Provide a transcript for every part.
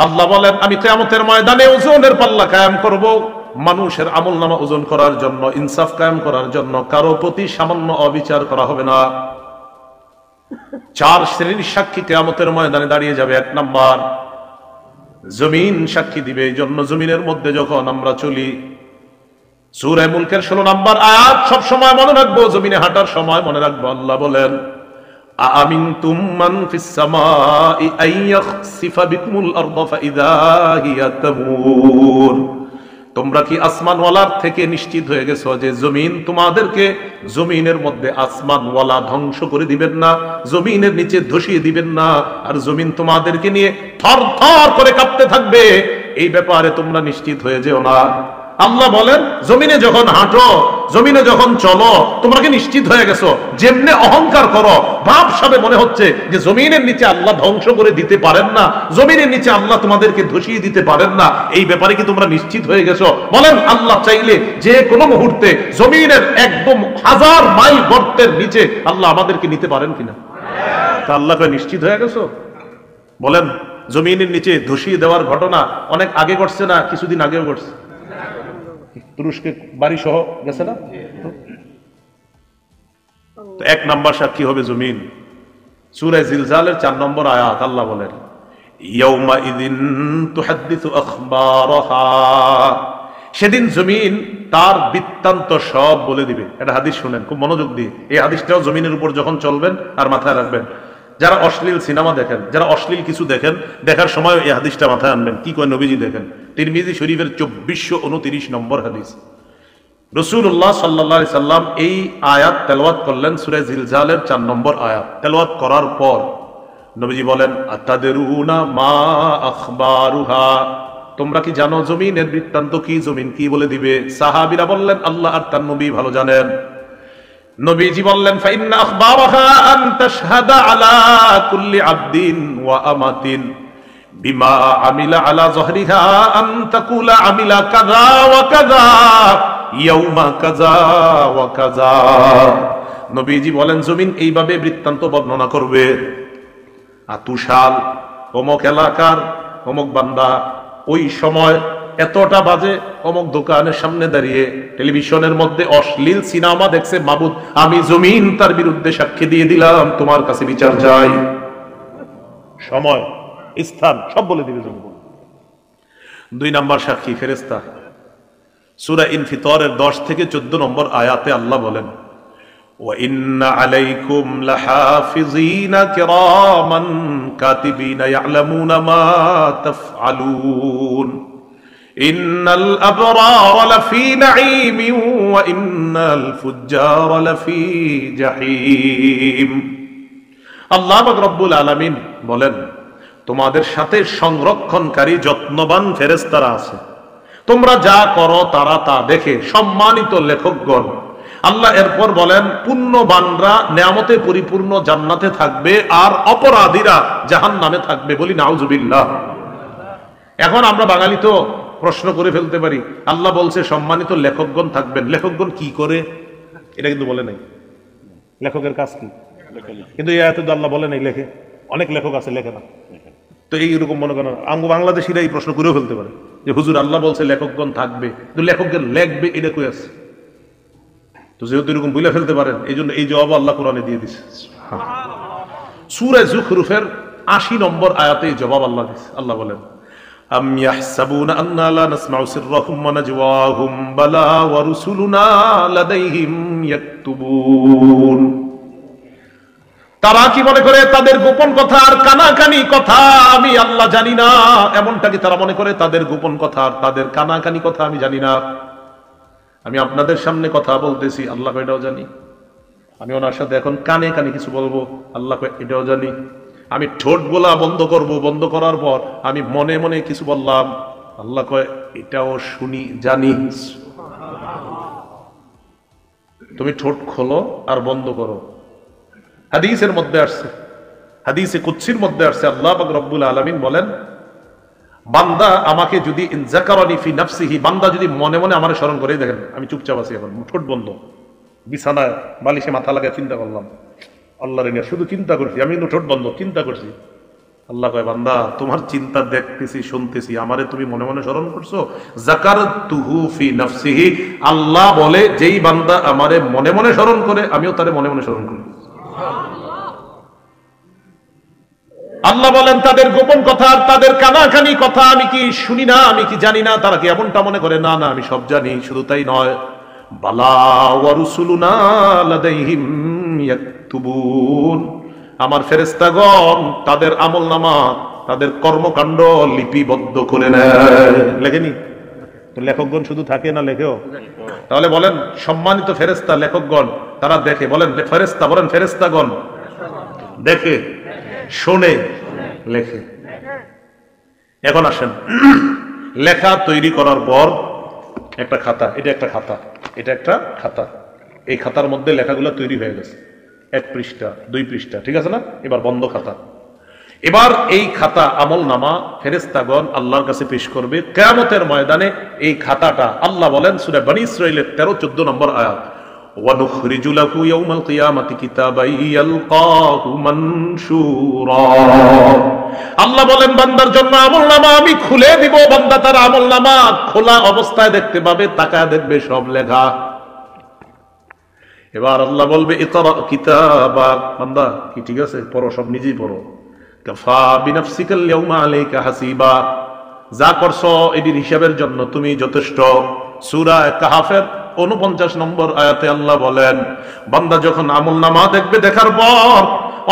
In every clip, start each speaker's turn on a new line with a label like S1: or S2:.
S1: আল্লাহ বলেন আমি কিয়ামতের ময়দানে ওজনের পাল্লা কায়েম করব, মানুষের আমলনামা ওজন করার জন্য, ইনসাফ কায়েম করার জন্য। কারো প্রতি সামান্য অবিচার করা হবে না। 4 শ্রেণীর সাক্ষী কিয়ামতের ময়দানে দাঁড়িয়ে যাবে। 1 নাম্বার, জমিন সাক্ষী দিবে। এই জন্য জমিনের মধ্যে যখন আমরা চলি, সূরা মুলকের 16 নম্বর আয়াত সব সময় মনে রাখবো, জমিনে হাঁটার সময় মনে রাখবো। আল্লাহ বলেন আমিনতুম মান ফিস সামাই আইয়াখসিফা বিকুমুল আরদা ফাইযা হিয়া তামুর। তোমরা কি আসমানওয়ালার থেকে নিশ্চিত হয়ে গেছো যে জমিন তোমাদেরকে, জমিনের মধ্যে আসমানওয়ালা ধ্বংস করে দিবেন না, জমিনের নিচে ধসিয়ে দিবেন না, আর জমিন তোমাদেরকে নিয়ে থরথর করে কাঁপতে থাকবে, এই ব্যাপারে তোমরা নিশ্চিত হয়ে যেও না। আল্লাহ বলেন জমিনে যখন হাঁটো, জমিনে যখন চলো, তোমরা কি নিশ্চিত হয়ে গেছো? যেমনে অহংকার করো, ভাবসাবে মনে হচ্ছে যে জমিনের নিচে আল্লাহ ধ্বংস করে দিতে পারেন না, জমিনের নিচে আল্লাহ তোমাদেরকে ধসিয়ে দিতে পারেন না, এই ব্যাপারে কি তোমরা নিশ্চিত হয়ে গেছো? বলেন আল্লাহ চাইলে যে কোনো মুহূর্তে জমিনের একদম 1000 মাইল গর্তের নিচে আল্লাহ আমাদেরকে নিতে পারেন কিনা? তা আল্লাহকে নিশ্চিত হয়ে গেছো? বলেন জমিনের নিচে ধসিয়ে দেওয়ার ঘটনা অনেক আগে ঘটছে না কিছুদিন আগেও ঘটছে? তুরস্কে বাড়ি সহ গেছে না? তো 1 নাম্বার সাক্ষী হবে জমিন। সূরা জিলজালের 4 নম্বর আয়াত আল্লাহ বলেন ইয়াউমা ইযিন তুহাদ্দিসু আখবারাহা। সেদিন জমিন তার বৃত্তান্ত সব বলে দিবে। এটা হাদিস শুনেন খুব মনোযোগ দিয়ে। এই হাদিসটাও জমিনের উপর যখন চলবেন আর মাথায় রাখবেন। যারা অশ্লীল সিনেমা দেখেন, যারা অশ্লীল কিছু দেখেন, দেখার সময় এই হাদিসটা মাথায় আনবেন। কি কয় নবীজি দেখেন, তিরমিজি শরীফের 2429 নম্বর হাদিস। রাসূলুল্লাহ সাল্লাল্লাহু আলাইহি সাল্লাম এই আয়াত তেলাওয়াত করলেন, সূরা জিলজালের 4 নম্বর আয়াত তেলাওয়াত করার পর নবীজি বলেন আতাদরুনা মা আখবারুহা। তোমরা কি জানো জমিনের বৃত্তান্ত কি, জমিন কি বলে দিবে? সাহাবীরা বললেন আল্লাহ আর তার নবী ভালো জানেন। নবীজি বললেন ফাইন্না আখবারাহা আন তাশহাদা আলা কুল্লি আবদিন ওয়া আমাতিন বিমা আমিলা আলা যহরিহা আন তাকুলা আমিলা কাযা ওয়া কাযা ইয়াউমা কাযা ওয়া কাযা। নবীজি বলেন জমিন এইভাবে বৃত্তান্ত বর্ণনা করবে, আতুশাল অমুক এলাকার অমুক বান্দা ওই সময় এতটা বাজে অমুক দোকানের সামনে দাঁড়িয়ে টেলিভিশনের মধ্যে অশ্লীল সিনেমা দেখছে, মাবুদ আমি জমিন তার বিরুদ্ধে সাক্ষী দিয়ে দিলাম, তোমার কাছে বিচার চাই। সময় স্থান সব বলে দিবে জমিন। 2 নাম্বার সাক্ষী ফেরেশতা। সূরা ইনফিতরের 10 থেকে 14 নম্বর আয়াতে আল্লাহ বলেন ওয়া ইন্না আলাইকুম লাহাফিজিনা কিরামান কাতিবিনা ইয়ালামুনা মা তাফআলুন ইন্নাল আবরারা লাফি নাঈমিন ওয়া ইন্নাল ফুজ্জারা লাফি জাহিম। আল্লাহ পাক রব্বুল আলামিন বলেন তোমাদের সাথে সংরক্ষণকারী যত্নবান ফেরেশতারা আছে, তোমরা যা করো তারা তা দেখে। সম্মানিত লেখকগণ, আল্লাহ এরপর বলেন পুণ্যবানরা নেয়ামতে পরিপূর্ণ জান্নাতে থাকবে আর অপরাধীরা জাহান্নামে থাকবে। বলি নাউজুবিল্লাহ। এখন আমরা বাঙালি তো প্রশ্ন করে ফেলতে পারি, আল্লাহ বলছে সম্মানিত লেখকগণ থাকবেন, লেখকগণ কি করে? এটা কিন্তু বলে নাই লেখকের কাজ কি, কিন্তু এই আয়াতে তো আল্লাহ বলে নাই লেখে। অনেক লেখক আছে লেখে না। তো এইরকম মনে করেন বাংলাদেশিরা এই প্রশ্ন করেও ফেলতে পারে যে হুজুর আল্লাহ বলছে লেখকগণ থাকবে, তো লেখকগণ লেখবে এটা কই আছে? তো যেহেতু এরকম বলে ফেলতে পারেন, এই জন্য এই জবাব আল্লাহ কোরআনে দিয়ে দিছে। সূরা যুখরুফের 80 নম্বর আয়াতে এই জবাব আল্লাহ দিছে। আল্লাহ বলেন আম ইয়াহসাবুনা আন্না লা নাসমাউ সিররাহুম ওয়া নাজওয়াহুম বালা ওয়া রুসুলুনা লাদাইহিম ইয়াকতুবুন। তারা কি মনে করে তাদের গোপন কথা আর কানাকানি কথা আমি আল্লাহ জানি না? এমনটা কি তারা মনে করে তাদের গোপন কথা আর তাদের কানাকানি কথা আমি জানি না? আমি আপনাদের সামনে কথা বলতেছি, আল্লাহ এটাও জানি। আমি ওনার সাথে এখন কানে কানে কিছু বলবো, আল্লাহ এটাও জানি। আমি ঠোঁট বলা বন্ধ করব, বন্ধ করার পর আমি মনে মনে কিছু বললাম, আল্লাহ কয় এটাও শুনি জানি। তুমি ঠোঁট খোলো আর বন্ধ করো। হাদিসের মধ্যে আসছে, হাদিসে কুদসির মধ্যে আসছে, আল্লাহ পাক রব্বুল আলামিন বলেন বান্দা আমাকে যদি যাকারানি ফি নাফসিহি, বান্দা যদি মনে মনে আমারে স্মরণ করে, দেখেন আমি চুপচাপ আছি এখন, ঠোঁট বন্ধ, বিছানায় বালিশে মাথা লাগায় চিন্তা করলাম, আল্লাহর নিয়ে শুধু চিন্তা করছি, আমি কিন্তু ঠোঁট বন্ধ চিন্তা করছি, আল্লাহ কয় বান্দা তোমার চিন্তা দেখতেছি শুনতেছি, আমারে তুমি মনে মনে স্মরণ করছো। যাকারতুহু ফি নাফসিহি, আল্লাহ বলে যেই বান্দা আমারে মনে মনে স্মরণ করে আমিও তারে মনে মনে স্মরণ করি। আল্লাহ বলেন তাদের গোপন কথা আর তাদের কানাকানি কথা আমি কি শুনি না, আমি কি জানি না? তারা কি এমনটা মনে করে? না না, আমি সব জানি। শুধু তাই নয়, বালা ওয়া রুসুলুনা লাদাইহিম ইয়াকতুবুন, আমার ফেরেশতাগণ তাদের আমলনামা, তাদের কর্মকাণ্ড লিপিবদ্ধ করে নেয়। লেখেনি তো? লেখকগণ শুধু থাকে না, লেখেও। তাহলে বলেন সম্মানিত ফেরেশতা লেখকগণ তারা দেখে, বলেন ফেরেশতা, বলেন ফেরেশতাগণ দেখে, শোনে, লেখে। এখন আসেন, লেখা তৈরি করার পর একটা খাতা, এটা একটা খাতা, এটা একটা খাতা, এই খাতার মধ্যে লেখাগুলো তৈরি হয়ে গেছে, 1 পৃষ্ঠা 2 পৃষ্ঠা, ঠিক আছে না? এবার বন্ধ খাতা। এবার এই খাতা আমল নামা ফেরেশতাগণ আল্লাহর কাছে পেশ করবে কিয়ামতের ময়দানে। এই খাতাটা আল্লাহ বলেন সূরা বনী ইসরাঈলের 13-14 নম্বর আয়াত, وَنُخْرِجُ لَهُ يَوْمَ الْقِيَامَةِ كِتَابًا يَلْقَاهُ مَنشُورًا, আল্লাহ বলেন বান্দার জন্য আমলনামা আমি খুলে দিব, বান্দা তার আমলনামা খোলা অবস্থায় দেখতে পাবে, তাকায় দেখবে সব লেখা। এবার আল্লাহ বলবে ইকরা কিতাবা, বান্দা কি ঠিক আছে, পড়ো, সব নিজেই পড়ো। কাফা বিনাফসিকাল ইয়াউমা আলাইকা হাসিবা, যা করছো এটির হিসাবের জন্য তুমি যথেষ্ট। সূরা কাহফের 49 নম্বর আয়াতে আল্লাহ বলেন বান্দা যখন আমলনামা দেখবে, দেখার পর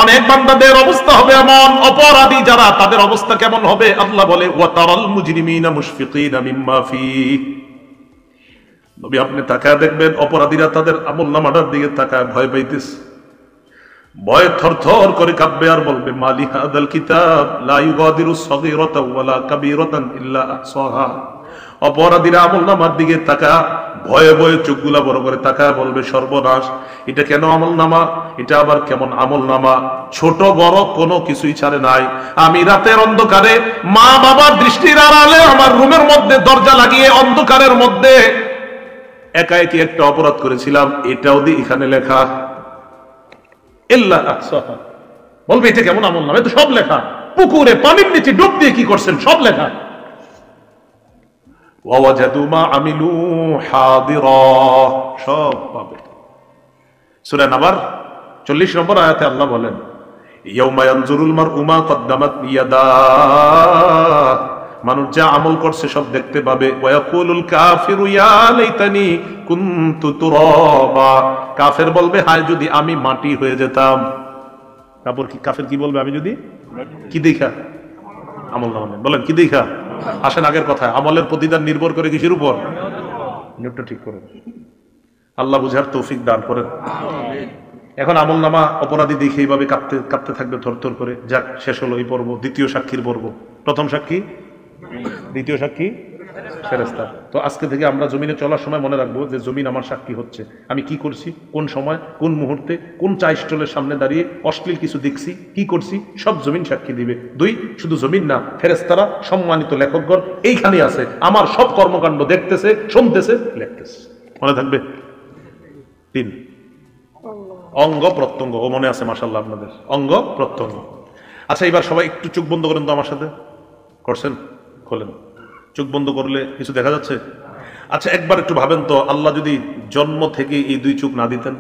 S1: অনেক বান্দাদের অবস্থা হবে এমন, অপরাধী যারা তাদের অবস্থা কেমন হবে? আল্লাহ বলে ওয়া তারাল মুজরিমিনা মুশফিকিনা মিম্মা ফিহি, নবী আপনি তাকায় দেখবেন অপরাধীরা তাদের আমলনামাটার দিকে তাকায় ভয় পাইতেছে, ভয়ে থরথর করে কাঁপবে আর বলবে মালি হাদাল কিতাব লা ইউগাদিরু সগীরাতাও ওয়ালা কাবীরাতান ইল্লা আহসাহা। অপরাধীরা আমলনামার দিকে তাকায় ভয়ে ভয়ে চোখগুলা বড় করে তাকায় বলবে সর্বনাশ, এটা কেন আমলনামা, এটা আবার কেমন আমলনামা, ছোট বড় কোনো কিছুই ছাড়ে নাই। আমি রাতের অন্ধকারে মা বাবার দৃষ্টির আড়ালে আমার রুমের মধ্যে দরজা লাগিয়ে অন্ধকারের মধ্যে একা একই একটা অপরাধ করেছিলাম, এটাও দিয়ে এখানে লেখা ইল্লা আহসাহা। বলবে এটা কেমন আমলনামা, এটা সব লেখা, পুকুরে পানির নিচে ডুব দিয়ে কি করছেন সব লেখা। ওয়াজাদু মা আমিলু হাদিরা, সব পাবে। সূরা নাবার 40 নম্বর আয়াতে আল্লাহ বলেন ইয়াউমা ইয়ানজুরুল মারউ মা কদ্দামাত ইয়াদা, মানুষ যা আমল করছে সব দেখতে পাবে। ওয়া ইয়াকুলুল কাফিরু ইয়া লাইতানি কুনতু তুরাবা, কাফের বলবে হায় যদি আমি মাটি হয়ে যেতাম। কাফের কি বলবে? আমি যদি কি দেখা আমলনামা, বলেন কি দেখা? আসেন আগের কথা, আমলের প্রতিদান নির্ভর করে কিসের উপর? নিয়তটা ঠিক করেন, আল্লাহ বুঝার তৌফিক দান করেন। এখন আমলনামা অপরাধী দেখে এইভাবে কাঁপতে কাঁপতে থাকবে থরথর করে। যাক, শেষ হলো এই পর্ব, দ্বিতীয় সাক্ষীর পর্ব। প্রথম সাক্ষী, দ্বিতীয় সাক্ষী ফেরেশতা। তো আজকে থেকে আমরা জমিনে চলার সময় মনে রাখবো যে জমিন আমার সাক্ষী হচ্ছে, আমি কি করছি, কোন সময়, কোন মুহূর্তে, কোন চা স্টলের সামনে দাঁড়িয়ে অশ্লীল কিছু দেখছি, কি করছি, সব জমিন সাক্ষী দিবে। 2, শুধু জমিন না, ফেরেশতারা সম্মানিত লেখকগণ এইখানে আছে, আমার সব কর্মকাণ্ড দেখতেছে, শুনতেছে, লিখতেছে। মনে থাকবে? 3, অঙ্গ প্রত্যঙ্গ। ও মনে আছে মাশাআল্লাহ আপনাদের, অঙ্গ প্রত্যঙ্গ। আচ্ছা এবার সবাই একটু চোখ বন্ধ করেন তো আমার সাথে, করছেন? খোলেন। চোখ বন্ধ করলে কিছু দেখা যাচ্ছে? আচ্ছা একবার একটু ভাবেন তো, আল্লাহ যদি জন্ম থেকে এই 2 চোখ না দিতেন?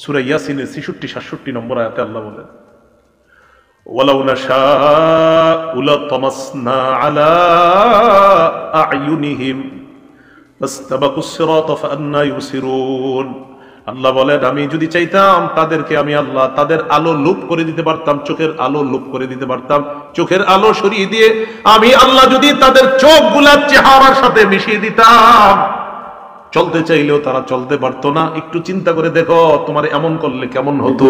S1: সূরা ইয়াসিনের 66-67 নম্বর আয়াতে আল্লাহ বলেন ওয়ালাউ নাশাউ লাতামাসনা আলা আ'য়ুনিহিম ফাস্তাবাকুস সিরাতা ফাআন্না ইউসিরুন। আল্লাহ বলেন আমি যদি চাইতাম তাদেরকে আমি আল্লাহ তাদের আলো লুপ করে দিতে পারতাম, চোখের আলো লুপ করে দিতে পারতাম, চোখের আলো সরিয়ে দিয়ে আমি আল্লাহ যদি তাদের চোখগুলা চেহারার সাথে মিশিয়ে দিতাম, চলতে চাইলেও তারা চলতে পারতো না। একটু চিন্তা করে দেখো তোমার এমন করলে কেমন হতো।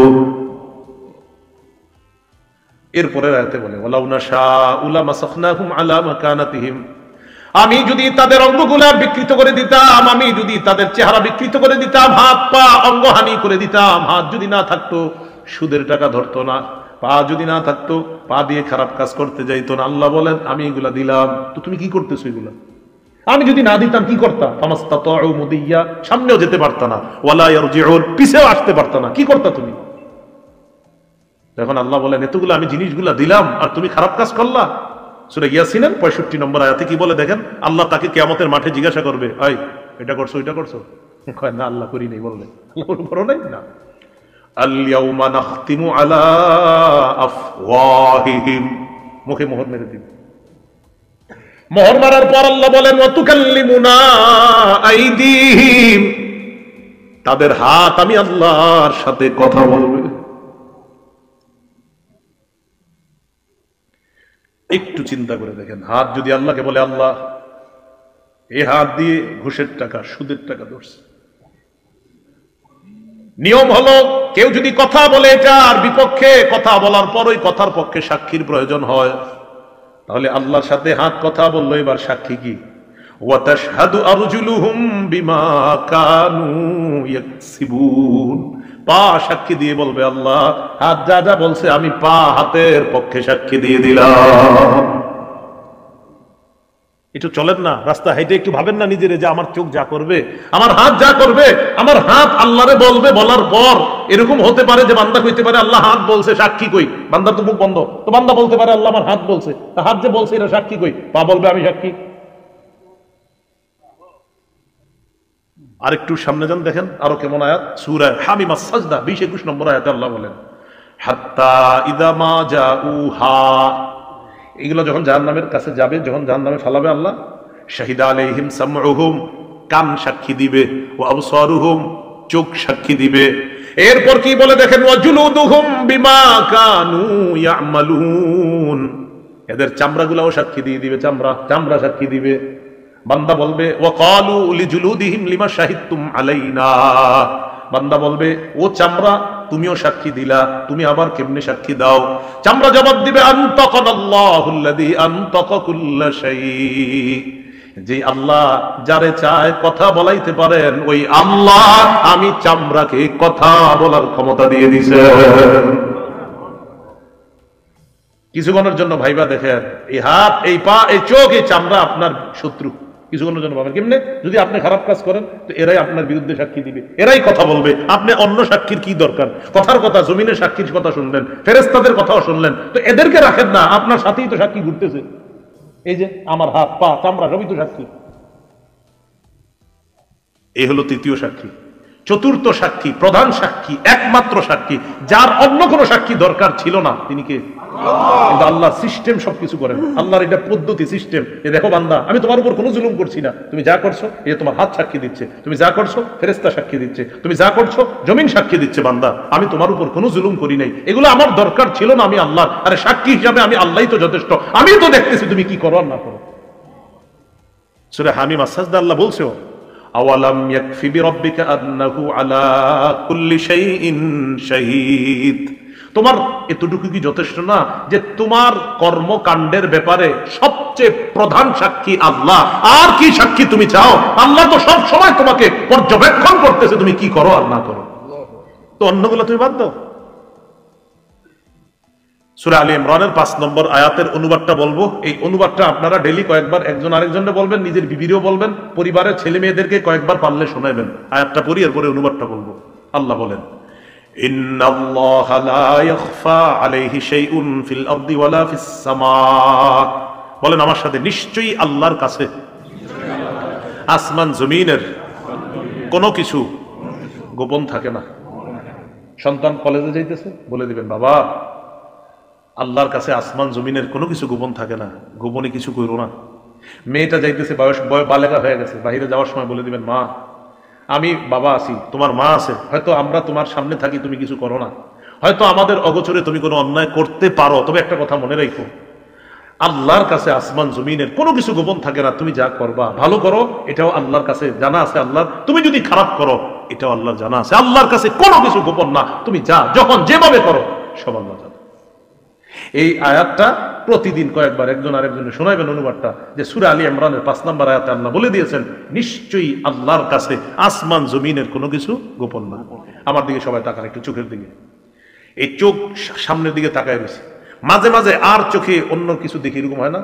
S1: এরপরে আয়াতে বলে ওয়ালাউ নাশাউ লামাসাখনাহুম আলা মাকানাতিহিম, আমি যদি তাদের অঙ্গগুলা বিকৃত করে দিতাম, আমি যদি তাদের চেহারা বিকৃত করে দিতাম, হাত পা অঙ্গহানি করে দিতাম, হাত যদি না থাকতো সুদের টাকা ধরতো না, পা যদি না থাকতো পা দিয়ে খারাপ কাজ করতে যাইতো না। আল্লাহ বলেন আমি এগুলা দিলাম, তো তুমি কি করতেছো এগুলা? আমি যদি না দিতাম কি করতাম? ফামাস্তাতাউ মুদিয়া, সামনেও যেতে পারতা না, ওয়ালা ইয়ারজিউন, পিছেও আসতে পারতা না, কি করতা তুমি? তখন আল্লাহ বলেন এতগুলো আমি জিনিসগুলা দিলাম আর তুমি খারাপ কাজ করলা। সূরা ইয়াসিনের 65 নম্বর আয়াতে কি বলে দেখেন, আল্লাহ তাকে কিয়ামতের মাঠে জিজ্ঞাসা করবে, এই এটা করছো ওইটা করছো? কয় না আল্লাহ করি নাই। বললেন আল্লাহ করো নাই না। আল ইয়াউমা নাখতিমু আলা আফওয়াহিহিম, মুখে মোহর মেরে দিন। মোহর মারার পর আল্লাহ বলেন ওয়া তুকাল্লিমুনা আইদিহিম, তাদের হাত আমি আল্লাহর সাথে কথা বলবে। একটু চিন্তা করে দেখেন, হাত যদি আল্লাহকে বলে আল্লাহ এই হাত দিয়ে ঘুষের টাকা সুদের টাকা ধরছে। নিয়ম হলো কেউ যদি কথা বলে এটার বিপক্ষে, কথা বলার পর ওই কথার পক্ষে সাক্ষীর প্রয়োজন হয়, তাহলে আল্লাহর সাথে হাত কথা বললো, এবার সাক্ষী কি? ওয়া তাশহাদু আরজুলুহুম বিমা কানু ইয়াকসিবুন, পা সাক্ষী দিয়ে বলবে আল্লাহ হাত যা যা বলছে আমি পা হাতের পক্ষে সাক্ষী দিয়ে দিলাম। একটু চলেন না রাস্তা হাইটে, একটু ভাবেন না নিজের যে আমার চোখ যা করবে, আমার হাত যা করবে, আমার হাত আল্লাহরে বলবে। বলার পর এরকম হতে পারে যে বান্দা কইতে পারে আল্লাহ হাত বলছে সাক্ষী কই, বান্দার তো মুখ বন্ধ, তো বান্দা বলতে পারে আল্লাহ আমার হাত বলছে, হাত যে বলছে এটা সাক্ষী কই, পা বলবে আমি সাক্ষী। আরেকটু সামনে যান দেখেন আরো কেমন আয়াত, সূরা হামিম আস-সাজদা 20-21 নম্বর আয়াতে আল্লাহ বলেন হাত্তা ইযা মা জাউহা, এগুলো যখন জাহান্নামের কাছে যাবে, যখন জাহান্নামে ফালাবে আল্লাহ, শাহিদা আলাইহিম সামউহুম, কান সাক্ষী দিবে, ওয়া আবসারুহুম, চোখ সাক্ষী দিবে। এরপর কি বলে দেখেন ওয়া জুলুদুহুম বিমা কানু ইয়ামালুন, এদের চামড়াগুলোও সাক্ষী দিয়ে দিবে, চামড়া সাক্ষী দিবে। বান্দা বলবে ওয়া ক্বালু লিজুলুদিহিম লিমা শাহিদতুম আলাইনা, বান্দা বলবে ও চামড়া তুমিও সাক্ষী দিলা, তুমি আবার কেমনে সাক্ষী দাও? চামড়া জবাব দিবে আনতাকাল্লাহুল্লাযী আনতাকা কুল্লা শাই, যে আল্লাহ যারে চায় কথা বলাইতে পারেন ওই আল্লাহ আমি চামড়াকে কথা বলার ক্ষমতা দিয়ে দিয়েছেন। কিছুক্ষণের জন্য ভাইবা দেখেন, এই হাত, এই পা, এই চোখ, এই চামড়া আপনার শত্রু। কিছুক্ষণের জন্য ভাবেন কেমনে, যদি আপনি খারাপ কাজ করেন তো এরাই আপনার বিরুদ্ধে সাক্ষী দিবে, এরাই কথা বলবে। আপনি অন্য সাক্ষীর কি দরকার? কথার কথা, জমিনের সাক্ষীর কথা শুনলেন, ফেরেশতাদের কথাও শুনলেন, তো এদেরকে রাখেন না, আপনার সাথেই তো সাক্ষী ঘুরতেছে। এই যে আমার হাত, পা, চামড়া সবই তো সাক্ষী। এই হলো তৃতীয় সাক্ষী। চতুর্থ সাক্ষী, প্রধান সাক্ষী, একমাত্র সাক্ষী, যার অন্য কোনো সাক্ষী দরকার ছিল না, তিনি কে? কিন্তু আল্লাহ সিস্টেম সবকিছু করেন, আল্লাহর এটা পদ্ধতি, সিস্টেম। এ দেখো বান্দা আমি তোমার উপর কোনো জুলুম করছি না, তুমি যা করছো এই তোমার হাত সাক্ষী দিচ্ছে, তুমি যা করছো ফেরেশতা সাক্ষী দিচ্ছে, তুমি যা করছো জমিন সাক্ষী দিচ্ছে, বান্দা আমি তোমার উপর কোনো জুলুম করি নাই, এগুলো আমার দরকার ছিল না, আমি আল্লাহ, আরে সাক্ষী হিসাবে আমি আল্লাহই তো যথেষ্ট, আমি তো দেখতেছি তুমি কি করো আর না করো। সূরা হামিম আস-সাজদা আল্লাহ বলছো আওয়ালাম ইয়াকফি বিরাব্বিকা আন্নাহু আলা কুল্লি শাইইন শাহীদ, তোমার এতটুকু কি যথেষ্ট না যে তোমার কর্মকাণ্ডের ব্যাপারে সবচেয়ে প্রধান সাক্ষী আল্লাহ? আর কি সাক্ষী তুমি চাও? আল্লাহ তো সব সময় তোমাকে পর্যবেক্ষণ করতেছে তুমি কি করো আর না করো, তো অন্যগুলো তুমি বাদ দাও। সূরা আলী ইমরানের 5 নম্বর আয়াতের অনুবাদটা বলবো, এই অনুবাদটা আপনারা ডেইলি কয়েকবার একজন আরেকজনকে বলবেন, নিজের বিবিরও বলবেন, পরিবারের ছেলে মেয়েদেরকে কয়েকবার পারলে শোনাবেন। আয়াতটা পড়ি এরপরে অনুবাদটা বলবো। আল্লাহ বলেন ইন্নাল্লাহা লা ইয়াখফা আলাইহি শাইউন ফিল আরদি ওয়ালা ফিস সামা, বলেন আমার সাথে, নিশ্চয়ই আল্লাহর কাছে আসমান জমিনের কোনো কিছু গোপন থাকে না। সন্তান কলেজে যাইতেছে, বলে দিবেন বাবা আল্লাহর কাছে আসমান জমিনের কোনো কিছু গোপন থাকে না, গোপনে কিছু করো না। মেয়েটা যাইতেছে, বয়স বালেগা হয়ে গেছে, বাইরে যাওয়ার সময় বলে দিবেন মা আমি বাবা আছি, তোমার মা আছে, হয়তো আমরা তোমার সামনে থাকি, তুমি কিছু করো না, হয়তো আমাদের অগোচরে তুমি কোনো অন্যায় করতে পারো, তবে একটা কথা মনে রাখো আল্লাহর কাছে আসমান জমিনের কোনো কিছু গোপন থাকে না। তুমি যা করবা ভালো করো এটাও আল্লাহর কাছে জানা আছে আল্লাহর, তুমি যদি খারাপ করো এটাও আল্লাহর জানা আছে। আল্লাহর কাছে কোনো কিছু গোপন না, তুমি যা যখন যেভাবে করো সব আল্লাহ জানে। এই আয়াতটা প্রতিদিন কয়েকবার একজন আরেকজনে শোনাইবেন অনুবাদটা, যে সূরা আলী ইমরানের 5 নম্বর আয়াতে আল্লাহ বলে দিয়েছেন নিশ্চয়ই আল্লাহর কাছে আসমান জমিনের কোনো কিছু গোপন না। আমার দিকে সবাই তাকান একটু, চোখের দিকে, এই চোখ সামনের দিকে তাকায় রয়েছে, মাঝে মাঝে আর চোখে অন্য কিছু দেখি, এরকম হয় না?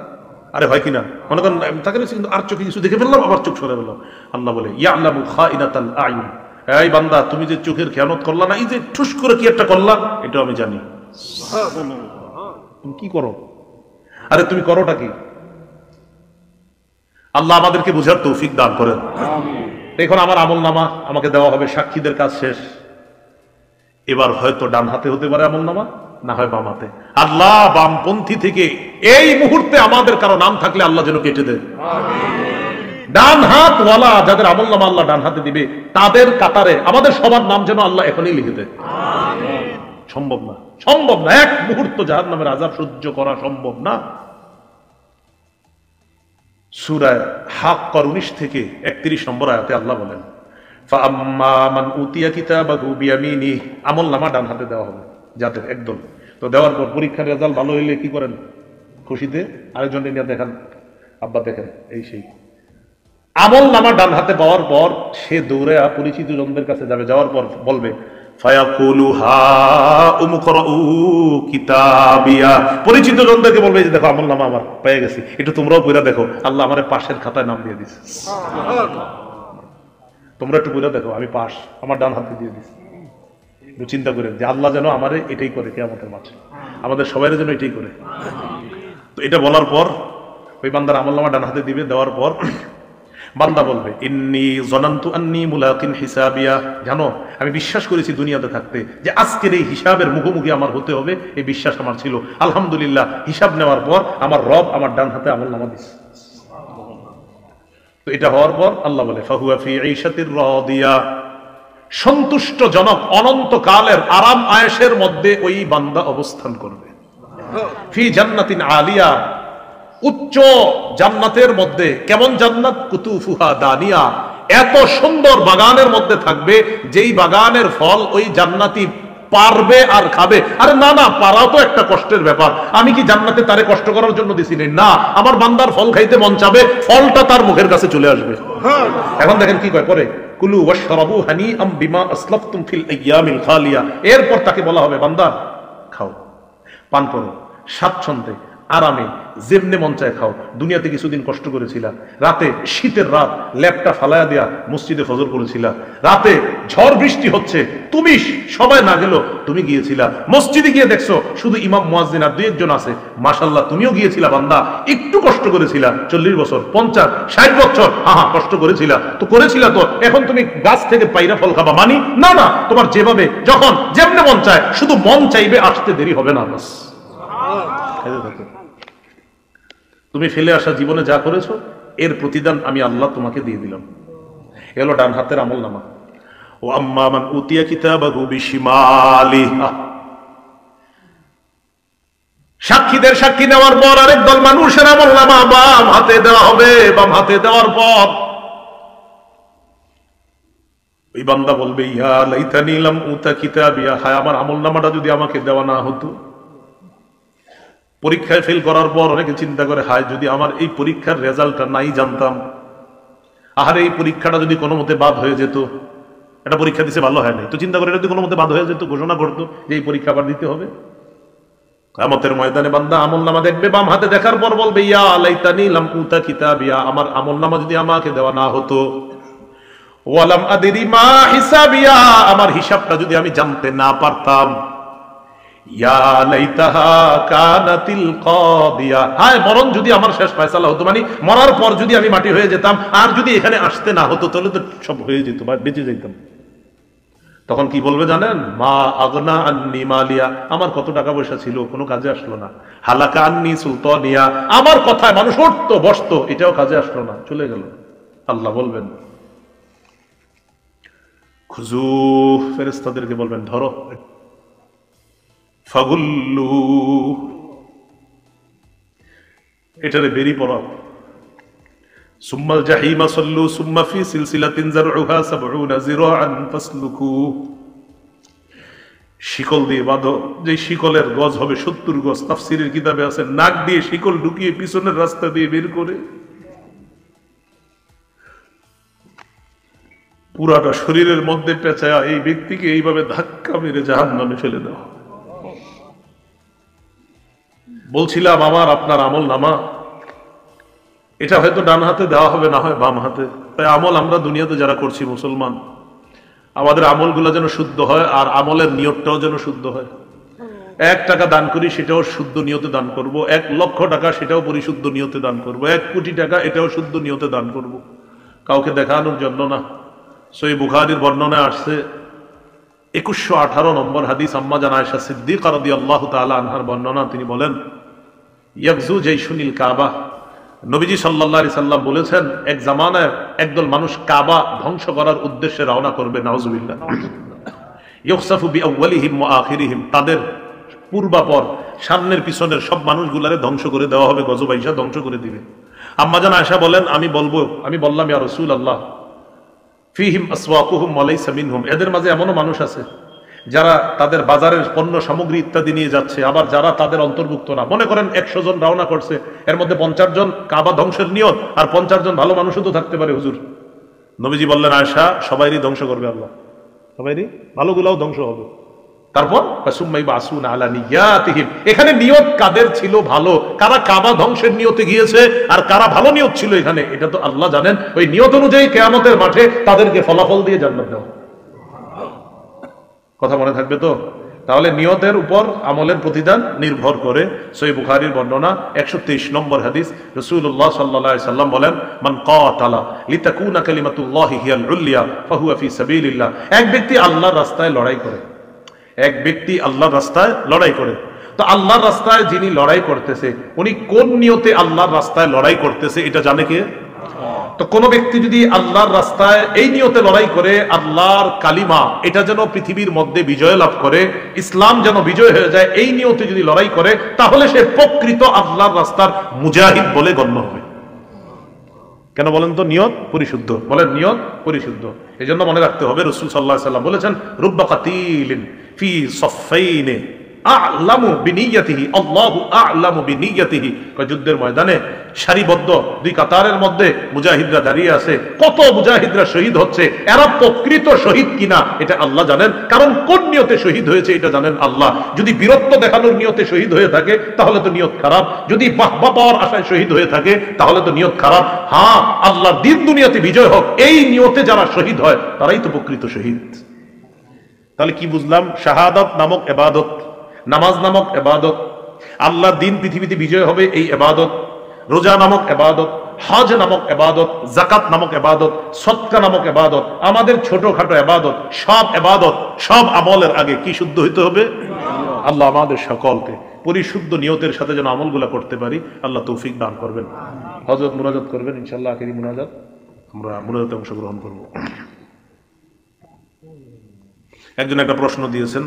S1: আরে হয় কিনা মনে করেন তাকায় রয়েছে কিন্তু আর চোখে কিছু দেখে ফেললাম, আবার চোখ সরে ফেললাম। আল্লাহ বলে ইয়ালামু খাইনাতাল আয়ুন, এই বান্দা তুমি যে চোখের খেয়ানত করলা না, এই যে ঠুস করে কি একটা করলা, এটাও আমি জানি। তুমি কি করো? আরে তুমি করোটা কি? আল্লাহ আমাদেরকে বুঝার তৌফিক দান করেন। এখন আমার আমল নামা আমাকে দেওয়া হবে, সাক্ষীদের কাজ শেষ। এবার হয়তো ডান হাতে হতে পারে আমল নামা, না হয় বাম হাতে। আল্লাহ বামপন্থী থেকে এই মুহূর্তে আমাদের কারো নাম থাকলে আল্লাহ যেন কেটে দেয়। ডান হাত ওয়ালা যাদের আমল নামা আল্লাহ ডান হাতে দিবে, তাদের কাতারে আমাদের সবার নাম যেন আল্লাহ এখনই লিখে দেয়। সম্ভব না, সম্ভব না, এক মুহূর্ত জাহান্নামের আযাব সহ্য করা সম্ভব না। সূরা হাক্কার 19 থেকে 31 নম্বর আয়াতে আল্লাহ বলেন, ফাআম্মা মান উতিয়া কিতাবাহু বিয়ামিনিহি, আমল নামা ডান হাতে দেওয়া হবে যাদের একদল। তো দেওয়ার পর পরীক্ষার রেজাল্ট ভালো হইলে কি করেন? খুশিতে আরেকজনকে নিয়ে দেখান, আব্বা দেখেন এই সেই। আমল নামা ডান হাতে পাওয়ার পর সে দৌড়ে পরিচিত জনদের কাছে যাবে, যাওয়ার পর বলবে ফায়াকুলু হা উমকরাউ কিতাবিয়া, পরিচিত জনদেরকে বলবে যে দেখো আমল নামা আমার পেয়ে গেছি, একটু তোমরাও পড়া দেখো, আল্লাহ আমারে পাশের খাতায় নাম দিয়ে দিছে, তোমরা একটু পড়া দেখো আমি পাস, আমার ডান হাতে দিয়ে দিছি। একটু চিন্তা করেন যে আল্লাহ যেন আমারে এটাই করে কিয়ামতের মাঠে, আমাদের সবাইয়ের জন্য এটাই করে। তো এটা বলার পর ওই বান্দার আমল নামা ডান হাতে দিবে, দেওয়ার পর বান্দা বলবে ইন্নী জনান্তু আন্নী মুলাকিন হিসাবিয়া, জানো আমি বিশ্বাস করেছি দুনিয়াতে থাকতে যে আজকের এই হিসাবের মুখোমুখি আমার হতে হবে, এই বিশ্বাস আমার ছিল। আলহামদুলিল্লাহ হিসাব নেওয়ার পর আমার রব আমার ডান হাতে আমল নামা দিছে। তো এটা হওয়ার পর আল্লাহ বলে ফাহুয়া ফি ঈশাতির রাদিয়া, সন্তুষ্টজনক অনন্তকালের আরাম আয়েশের মধ্যে ওই বান্দা অবস্থান করবে। ফি জান্নাতিন আলিয়া, উচ্চ জান্নাতের মধ্যে। কেমন জান্নাত? কুতুফুহা দানিয়া, এত সুন্দর বাগানের মধ্যে থাকবে যেই বাগানের ফল ওই জান্নাতি পারবে আর খাবে। আরে না না, পারাও তো একটা কষ্টের ব্যাপার। আমি কি জান্নাতে তারে কষ্ট করার জন্য দিছি না? আমার বান্দার ফল খাইতে মন চাবে, ফলটা তার মুখের কাছে চলে আসবে। এখন দেখেন কি কয় পরে, কুলু ওয়াশরাবু হানিআম বিমা আসলাফতুম ফিল আইয়ামিল খালিয়া। এরপর তাকে বলা হবে বান্দা খাও, পান করো, স্বাচ্ছন্দ্যে আরামে যেমনে মন চায় খাও। দুনিয়াতে কিছুদিন কষ্ট করেছিলা, রাতে শীতের রাত ল্যাপটা ফালায়া দিয়া মসজিদে ফজর করেছিলা, রাতে ঝড় বৃষ্টি হচ্ছে, তুমি সবাই না গেল তুমি গিয়েছিলা মসজিদে, গিয়ে দেখছো শুধু ইমাম মুয়াজ্জিন আর দুই একজন আছে, মাশাআল্লাহ তুমিও গিয়েছিলা বান্দা, একটু কষ্ট করেছিলা, 40 বছর 50 60 বছর কষ্ট করেছিলা, তো করেছিলা তো এখন তুমি গাছ থেকে পাইরা ফল খাবা মানি না? না, তোমার যেভাবে যখন যেমনে মন চায়, শুধু মন চাইবে, আসতে দেরি হবে না। বাস তুমি ফেলে আসা জীবনে যা করেছো এর প্রতিদান আমি আল্লাহ তোমাকে দিয়ে দিলাম। এলো ডান হাতের আমল নামা। ও আম্মা মান উতিয়া কিতাবাহু বিশিমালিহি, সাক্ষীদের সাক্ষী নেওয়ার পর আরেক দল মানুষের আমল নামা বাম হাতে দেওয়া হবে। বাম হাতে দেওয়ার পর ওই বান্দা বলবে ইয়া লাইতানি লাম উতা কিতাবিয়া, হায় আমার আমল নামাটা যদি আমাকে দেওয়া না হতো। পরীক্ষায় ফেল করার পর অনেকে চিন্তা করে হায় যদি আমার এই পরীক্ষার রেজাল্টটা নাই জানতাম, আহারে এই পরীক্ষাটা যদি কোনো মতে বাদ হয়ে যেত, একটা পরীক্ষা দিছে ভালো হয় নাই, তো চিন্তা করে এটা যদি কোনো মতে বাদ হয়ে যেত, ঘোষণা করতো যে এই পরীক্ষা আবার দিতে হবে। কিয়ামতের ময়দানে বান্দা আমল নামা দেখবে, বাম হাতে দেখার পর বলবে ইয়া লাইতানি লাম উতা কিতাবিয়া, আমার আমল নামা যদি আমাকে দেওয়া না হতো। ওয়ালাম আদরি মা হিসাবিয়া, আমার হিসাবটা যদি আমি জানতে না পারতাম। ইয়া লাইতাহা কানাতিল কাদিয়া, হায় মরণ যদি আমার শেষ ফয়সালা হতো, মানে মরার পর যদি আমি মাটি হয়ে যেতাম, আর যদি এখানে আসতে না হতো তাহলে তো সব হয়ে যেত, বেঁচে যেতাম। তখন কি বলবে জানেন? মা আগনা আন্নি মালিয়া, আমার কত টাকা পয়সা ছিল কোনো কাজে আসলো না। হালাকা আন্নি সুলতানিয়া, আমার কথায় মানুষ উঠতো বসতো, এটাও কাজে আসলো না, চলে গেল। আল্লাহ বলবেন খুজু, ফেরেশতাদেরকে বলবেন ধরো, ফাগুল্লু, এটারে বেরি পড়াও, সুম্মাল জাহিমা সাল্লু সুম্মা ফি সিলসিলাতিন যারউহা 70 যিরাআন ফাসলুকু, শিকল দিয়ে বাঁধো, যে শিকলের গজ হবে 70 গজ। তাফসীরের কিতাবে আছে নাক দিয়ে শিকল ঢুকিয়ে পিছনের রাস্তা দিয়ে বের করে পুরাটা শরীরের মধ্যে পেঁচায়া এই ব্যক্তিকে এইভাবে ধাক্কা মেরে জাহান্নামে ফেলে দেওয়া। বলছিলাম আমার আপনার আমল নামা এটা হয়তো ডান হাতে দেওয়া হবে, না হয় বাম হাতে। তাই আমল আমরা দুনিয়াতে যারা করছি মুসলমান, আমাদের আমলগুলো যেন শুদ্ধ হয়, আর আমলের নিয়তটাও যেন শুদ্ধ হয়। 1 টাকা দান করি সেটাও শুদ্ধ নিয়তে দান করব, 1 লক্ষ টাকা সেটাও পরিশুদ্ধ নিয়তে দান করব, 1 কোটি টাকা এটাও শুদ্ধ নিয়তে দান করব, কাউকে দেখানোর জন্য না। সহিহ বুখারীর বর্ণনায় আসছে 2118 নম্বর হাদিস, আম্মা জান আয়েশা সিদ্দিকা রাদিয়াল্লাহু তাআলা আনহার বর্ণনা। তিনি বলেন, ইয়াগজু জাইশুনিল কাবা, নবীজি সাল্লাল্লাহু আলাইহি সাল্লাম বলেছেন, এক জামানায় একদল মানুষ কাবা ধ্বংস করার উদ্দেশ্যে রওনা করবে, নাউজুবিল্লাহ। ইউখসাফু বিআউয়ালিহিম ওয়া আখিরিহিম, তাদের পূর্বাপর সামনের পিছনের সব মানুষগুলারে ধ্বংস করে দেওয়া হবে, গজব আইসা ধ্বংস করে দিবে। আম্মা জান আয়েশা বলেন, আমি বললাম, ইয়া রাসূলুল্লাহ, ফিহিম আসওয়াকুহুম ওয়া লাইসা মিনহুম, এদের মাঝে এমনও মানুষ আছে যারা তাদের বাজারের পণ্য সামগ্রী ইত্যাদি নিয়ে যাচ্ছে, আবার যারা তাদের অন্তর্ভুক্ত না। মনে করেন 100 জন রওনা করছে, এর মধ্যে 50 জন কাবা ধ্বংসের নিয়ত, আর 50 জন ভালো মানুষও তো থাকতে পারে হুজুর। নবীজি বললেন, আয়েশা, সবাইরই ধ্বংস করবে আল্লাহ, সবাইরই, ভালোগুলাও ধ্বংস হবে। তারপর এখানে নিয়ত কাদের ছিল ভালো, কারা কাবা ধ্বংসের নিয়তে গিয়েছে আর কারা ভালো নিয়ত ছিল এখানে, এটা তো আল্লাহ জানেন। ওই নিয়ত অনুযায়ী কিয়ামতের মাঠে তাদেরকে ফলাফল দিয়ে জান্নাত দেওয়া। কথা মনে থাকবে তো? তাহলে নিয়তের উপর আমলের প্রতিদান নির্ভর করে। সহিহ বুখারীর বর্ণনা 123 নম্বর হাদিস, রাসূলুল্লাহ সাল্লাল্লাহু আলাইহি সাল্লাম বলেন, মান কাতালা লিতাকুনা কালিমাতুল্লাহি হিয়াল উলিয়া ফাহুয়া ফি সাবিলিল্লাহ, এক ব্যক্তি আল্লাহর রাস্তায় লড়াই করে, এক ব্যক্তি আল্লাহর রাস্তায় লড়াই করে। তো আল্লাহর রাস্তায় যিনি লড়াই করতেছে, উনি কোন নিয়তে আল্লাহর রাস্তায় লড়াই করতেছে এটা জানে কে? তো কোন ব্যক্তি যদি আল্লাহর রাস্তায় এই নিয়তে লড়াই করে, আল্লাহর কালিমা এটা যেন পৃথিবীর মধ্যে বিজয় লাভ করে, ইসলাম যেন বিজয় হয়ে যায়, এই নিয়তে যদি লড়াই করে, তাহলে সে প্রকৃত আল্লাহর রাস্তার মুজাহিদ বলে গণ্য হবে। কেন বলেন তো? নিয়ত পরিশুদ্ধ। বলেন, নিয়ত পরিশুদ্ধ। এই জন্য মনে রাখতে হবে, রাসূল সাল্লাল্লাহু আলাইহি সাল্লাম বলেছেন, রুব্বা কাতিলিন ফি সাফাইনে আ'লামু বিনিয়াতিহি, আল্লাহু আ'লামু বিনিয়াতিহি। যুদ্ধের ময়দানে সারিবদ্ধ 2 কাতারের মধ্যে মুজাহিদরা দাঁড়িয়ে আছে, কত মুজাহিদরা শহীদ হচ্ছে, এরা প্রকৃত শহীদ কিনা এটা আল্লাহ জানেন, কারণ কোন নিয়তে শহীদ হয়েছে এটা জানেন আল্লাহ। যদি বীরত্ব দেখানোর নিয়তে শহীদ হয়ে থাকে তাহলে তো নিয়ত খারাপ, যদি বাহবা পাওয়ার আশায় শহীদ হয়ে থাকে তাহলে তো নিয়ত খারাপ। হ্যাঁ, আল্লাহর দ্বীন দুনিয়াতে বিজয় হোক, এই নিয়তে যারা শহীদ হয় তারাই তো প্রকৃত শহীদ। তাহলে কি বুঝলাম? শাহাদাত নামক ইবাদত, নামাজ নামক ইবাদত, আল্লাহর দ্বীন পৃথিবীতে বিজয় হবে এই ইবাদত, রোজা নামক ইবাদত, হজ নামক ইবাদত, যাকাত নামক ইবাদত, সদকা নামক ইবাদত, আমাদের ছোটখাটো ইবাদত, সব ইবাদত, সব আমলের আগে কি শুদ্ধ হইতে হবে? আল্লাহ আমাদের সকলকে পরিশুদ্ধ নিয়তের সাথে যেন আমলগুলা করতে পারি, আল্লাহ তৌফিক দান করবেন। হযরত মুনাজাত করবেন ইনশাআল্লাহ, আখেরি মুনাজাত, আমরা মুনাজাতে অংশগ্রহণ করব। একজন একটা প্রশ্ন দিয়েছেন,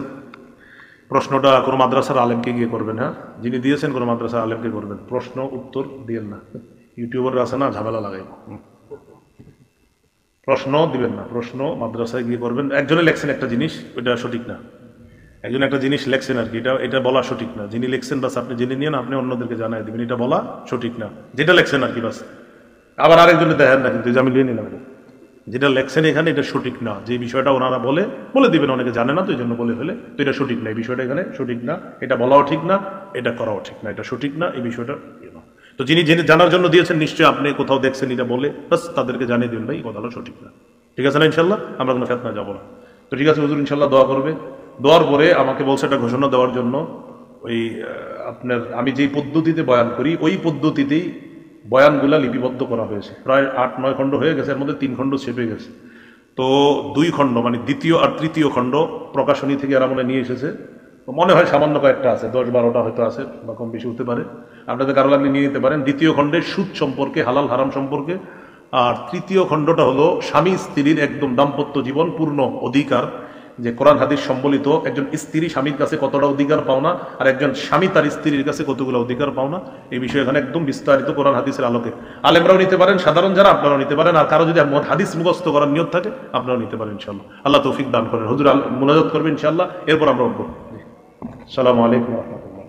S1: প্রশ্নটা কোনো মাদ্রাসার আলেমকে গিয়ে করবেন। হ্যাঁ, যিনি দিয়েছেন কোনো মাদ্রাসার আলেমকে করবেন, প্রশ্ন উত্তর দিয়েন না, ইউটিউবাররা আছে না, ঝামেলা লাগাইব। প্রশ্ন দিবেন না, প্রশ্ন মাদ্রাসায় গিয়ে করবেন। একজনে লেখছেন একটা জিনিস, ওইটা সঠিক না, একজন একটা জিনিস লেখছেন আর কি, এটা বলা সঠিক না। যিনি লেখছেন বাস আপনি জেনে নিয়ে আপনি অন্যদেরকে জানাই দিবেন, এটা বলা সঠিক না, যেটা লেখছেন আর কি বাস। আবার আরেকজনে দেখেন না, কিন্তু আমি লিয়ে নিলাম, যেটা লেখছেন এখানে এটা সঠিক না, যে বিষয়টা ওনারা বলে দিবেন, অনেকে জানে না তো এই জন্য বলে ফেলে, তো এটা সঠিক না, এই বিষয়টা এখানে সঠিক না, এটা বলাও ঠিক না, এটা করাও ঠিক না, এটা সঠিক না, এই বিষয়টা। তো যিনি জানার জন্য দিয়েছেন, নিশ্চয়ই আপনি কোথাও দেখছেন এটা বলে, বাস তাদেরকে জানিয়ে দিবেন, ভাই কথাটা সঠিক না, ঠিক আছে না? ইনশাল্লাহ আমরা কোনো ফেতনা যাবো না। তো ঠিক আছে, হুজুর ইনশাল্লাহ দোয়া করবে। দোয়ার পরে আমাকে বলছে একটা ঘোষণা দেওয়ার জন্য, ওই আপনার আমি যেই পদ্ধতিতে বয়ান করি ওই পদ্ধতিতেই বয়ানগুলা লিপিবদ্ধ করা হয়েছে, প্রায় 8-9 খণ্ড হয়ে গেছে, এর মধ্যে 3 খণ্ড ছেপে গেছে। তো 2 খণ্ড মানে দ্বিতীয় আর তৃতীয় খণ্ড প্রকাশনী থেকে এরা মনে নিয়ে এসেছে, মনে হয় সামান্য কয়েকটা আছে, 10-12টা হয়তো আছে বা কম বেশি হতে পারে, আপনাদের কারো লাগলে নিয়ে নিতে পারেন। দ্বিতীয় খণ্ডে সুদ সম্পর্কে, হালাল হারাম সম্পর্কে, আর তৃতীয় খণ্ডটা হলো স্বামী স্ত্রীর একদম দাম্পত্য জীবন পূর্ণ অধিকার, যে কোরআন হাদিস সম্বলিত একজন স্ত্রী স্বামীর কাছে কতটা অধিকার পাওনা আর একজন স্বামী তার স্ত্রীর কাছে কতগুলো অধিকার পাওনা, এই বিষয়ে এখানে একদম বিস্তারিত কোরআন হাদিসের আলোকে আলেমরাও নিতে পারেন, সাধারণ যারা আপনারাও নিতে পারেন, আর কারো যদি হাদিস মুখস্থ করার নিয়ত থাকে আপনারাও নিতে পারেন ইনশাআল্লাহ। আল্লাহ তৌফিক দান করেন। হুজুর মুনাজাত করবেন ইনশাআল্লাহ, এরপর আমরা উঠবো। আসসালামু আলাইকুম ওয়া রাহমাতুল্লাহ।